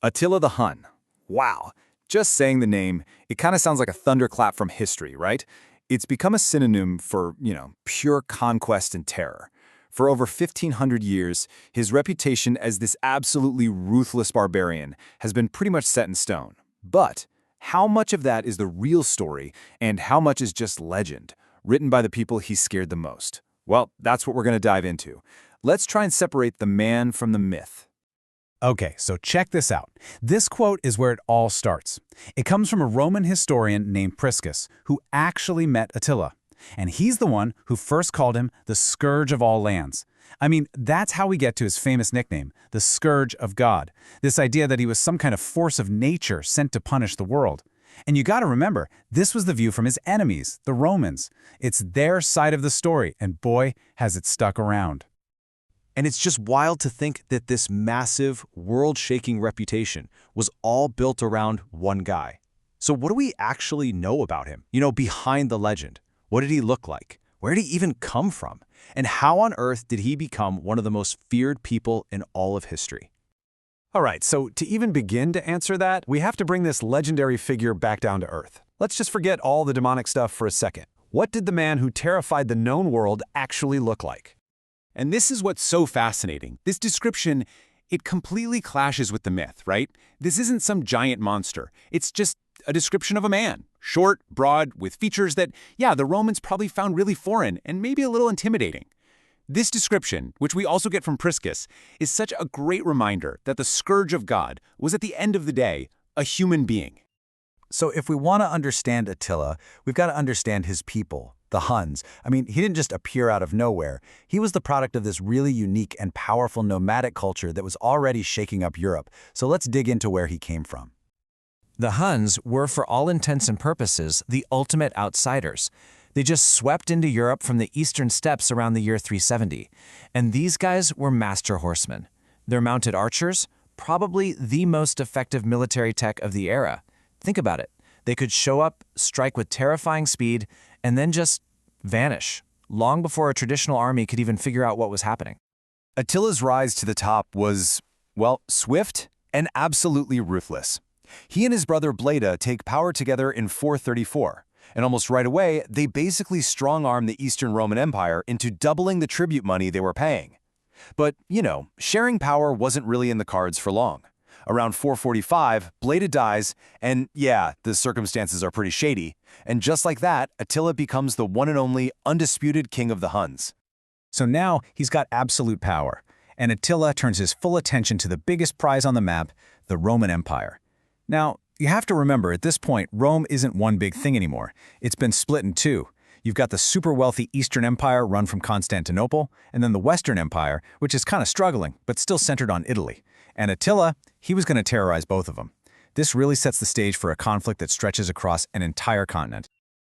Attila the Hun. Wow. Just saying the name, it kind of sounds like a thunderclap from history, right? It's become a synonym for, pure conquest and terror. For over 1,500 years, his reputation as this absolutely ruthless barbarian has been pretty much set in stone. But how much of that is the real story, and how much is just legend, written by the people he scared the most? Well, that's what we're going to dive into. Let's try and separate the man from the myth. Okay, so check this out. This quote is where it all starts. It comes from a Roman historian named Priscus, who actually met Attila. And he's the one who first called him the Scourge of all lands. I mean, that's how we get to his famous nickname, the Scourge of God. This idea that he was some kind of force of nature sent to punish the world. And you gotta remember, this was the view from his enemies, the Romans. It's their side of the story, and boy, has it stuck around. And it's just wild to think that this massive, world-shaking reputation was all built around one guy. So what do we actually know about him? Behind the legend. What did he look like? Where did he even come from? And how on earth did he become one of the most feared people in all of history? All right, so to even begin to answer that, we have to bring this legendary figure back down to earth. Let's just forget all the demonic stuff for a second. What did the man who terrified the known world actually look like? And this is what's so fascinating. This description, it completely clashes with the myth, right? This isn't some giant monster. It's just a description of a man. Short, broad, with features that, the Romans probably found really foreign and maybe a little intimidating. This description, which we also get from Priscus, is such a great reminder that the Scourge of God was at the end of the day a human being. So if we want to understand Attila, we've got to understand his people, the Huns. I mean, he didn't just appear out of nowhere. He was the product of this really unique and powerful nomadic culture that was already shaking up Europe. So let's dig into where he came from. The Huns were, for all intents and purposes, the ultimate outsiders. They just swept into Europe from the eastern steppes around the year 370. And these guys were master horsemen. They're mounted archers, probably the most effective military tech of the era. Think about it. They could show up, strike with terrifying speed, and then just vanish, long before a traditional army could even figure out what was happening. Attila's rise to the top was, swift and absolutely ruthless. He and his brother Bleda take power together in 434, and almost right away, they basically strong-arm the Eastern Roman Empire into doubling the tribute money they were paying. But, sharing power wasn't really in the cards for long. Around 445, Bleda dies, and the circumstances are pretty shady, and just like that, Attila becomes the one and only undisputed king of the Huns. So now he's got absolute power, and Attila turns his full attention to the biggest prize on the map, the Roman Empire. Now, you have to remember, at this point, Rome isn't one big thing anymore. It's been split in two. You've got the super wealthy Eastern Empire run from Constantinople, and then the Western Empire, which is kind of struggling, but still centered on Italy. And Attila, he was going to terrorize both of them. This really sets the stage for a conflict that stretches across an entire continent.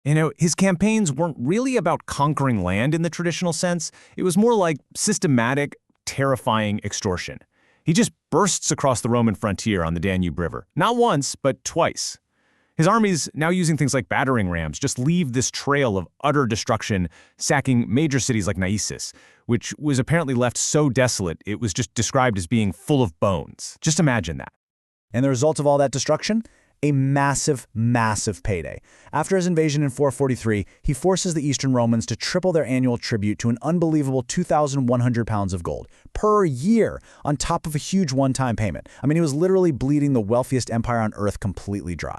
His campaigns weren't really about conquering land in the traditional sense. It was more like systematic, terrifying extortion. He just bursts across the Roman frontier on the Danube River. Not once, but twice. His armies, now using things like battering rams, just leave this trail of utter destruction, sacking major cities like Naissus, which was apparently left so desolate it was just described as being full of bones. Just imagine that. And the result of all that destruction? A massive, massive payday. After his invasion in 443, he forces the Eastern Romans to triple their annual tribute to an unbelievable 2,100 pounds of gold per year, on top of a huge one-time payment. I mean, he was literally bleeding the wealthiest empire on earth completely dry.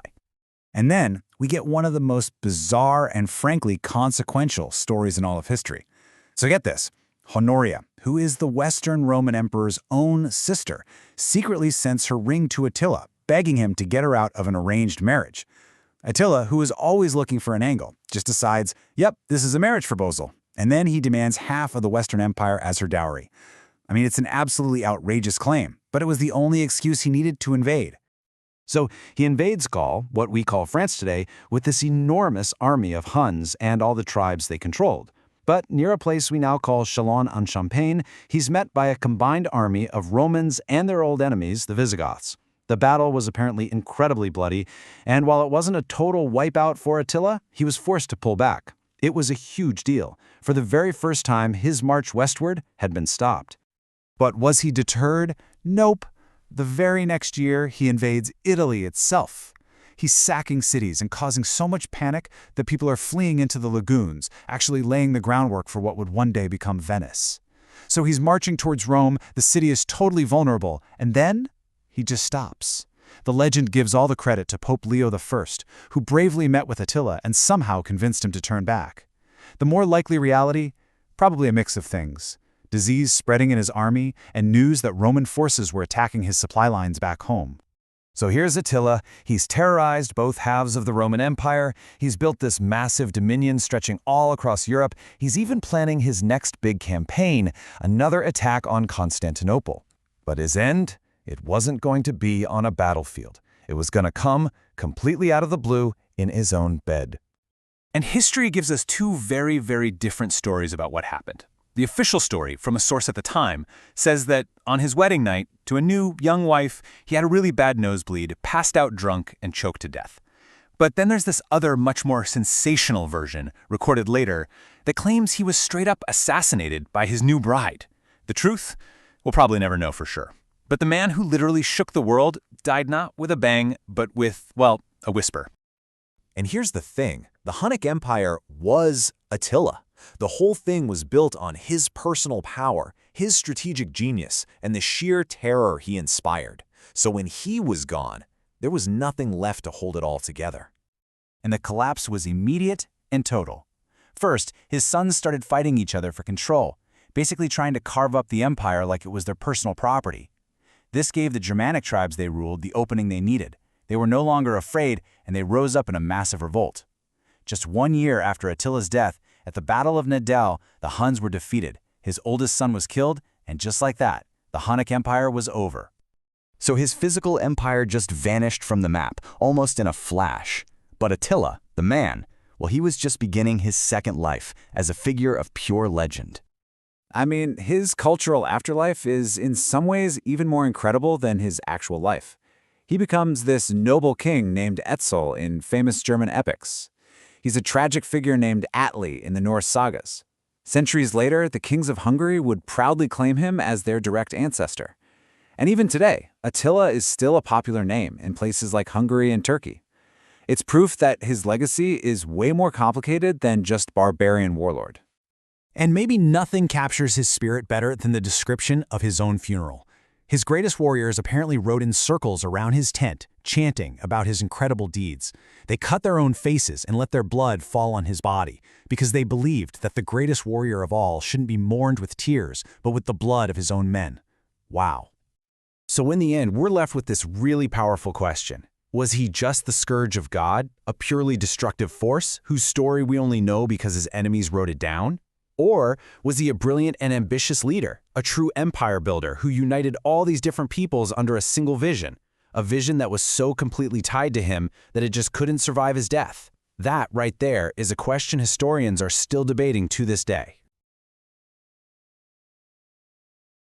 And then we get one of the most bizarre and frankly consequential stories in all of history. So get this. Honoria, who is the Western Roman Emperor's own sister, secretly sends her ring to Attila, begging him to get her out of an arranged marriage. Attila, who is always looking for an angle, just decides, yep, this is a marriage proposal. And then he demands half of the Western Empire as her dowry. I mean, it's an absolutely outrageous claim, but it was the only excuse he needed to invade. So he invades Gaul, what we call France today, with this enormous army of Huns and all the tribes they controlled. But near a place we now call Châlons-en-Champagne, he's met by a combined army of Romans and their old enemies, the Visigoths. The battle was apparently incredibly bloody, and while it wasn't a total wipeout for Attila, he was forced to pull back. It was a huge deal. For the very first time, his march westward had been stopped. But was he deterred? Nope. the very next year, he invades Italy itself. He's sacking cities and causing so much panic that people are fleeing into the lagoons, actually laying the groundwork for what would one day become Venice. So he's marching towards Rome, the city is totally vulnerable, and then he just stops. The legend gives all the credit to Pope Leo I, who bravely met with Attila and somehow convinced him to turn back. The more likely reality? Probably a mix of things. Disease spreading in his army, and news that Roman forces were attacking his supply lines back home. So here's Attila. He's terrorized both halves of the Roman Empire. He's built this massive dominion stretching all across Europe. He's even planning his next big campaign, another attack on Constantinople. But his end? It wasn't going to be on a battlefield. It was going to come completely out of the blue in his own bed. And history gives us two very, very different stories about what happened. The official story, from a source at the time, says that on his wedding night, to a new, young wife, he had a really bad nosebleed, passed out drunk, and choked to death. But then there's this other, much more sensational version, recorded later, that claims he was straight up assassinated by his new bride. The truth? We'll probably never know for sure. But the man who literally shook the world died not with a bang, but with, well, a whisper. And here's the thing. The Hunnic Empire was Attila. The whole thing was built on his personal power, his strategic genius, and the sheer terror he inspired. So when he was gone, there was nothing left to hold it all together. And the collapse was immediate and total. First, his sons started fighting each other for control, basically trying to carve up the empire like it was their personal property. This gave the Germanic tribes they ruled the opening they needed. They were no longer afraid, and they rose up in a massive revolt. Just 1 year after Attila's death, at the Battle of Nedel, the Huns were defeated. His oldest son was killed, and just like that, the Hunnic Empire was over. So his physical empire just vanished from the map, almost in a flash. But Attila, the man, well, he was just beginning his second life as a figure of pure legend. I mean, his cultural afterlife is in some ways even more incredible than his actual life. He becomes this noble king named Etzel in famous German epics. He's a tragic figure named Atli in the Norse sagas. Centuries later, the kings of Hungary would proudly claim him as their direct ancestor. And even today, Attila is still a popular name in places like Hungary and Turkey. It's proof that his legacy is way more complicated than just barbarian warlord. And maybe nothing captures his spirit better than the description of his own funeral. His greatest warriors apparently rode in circles around his tent, chanting about his incredible deeds. They cut their own faces and let their blood fall on his body, because they believed that the greatest warrior of all shouldn't be mourned with tears, but with the blood of his own men. Wow. So in the end, we're left with this really powerful question. Was he just the Scourge of God, a purely destructive force whose story we only know because his enemies wrote it down? Or was he a brilliant and ambitious leader, a true empire builder who united all these different peoples under a single vision, a vision that was so completely tied to him that it just couldn't survive his death? That right there is a question historians are still debating to this day.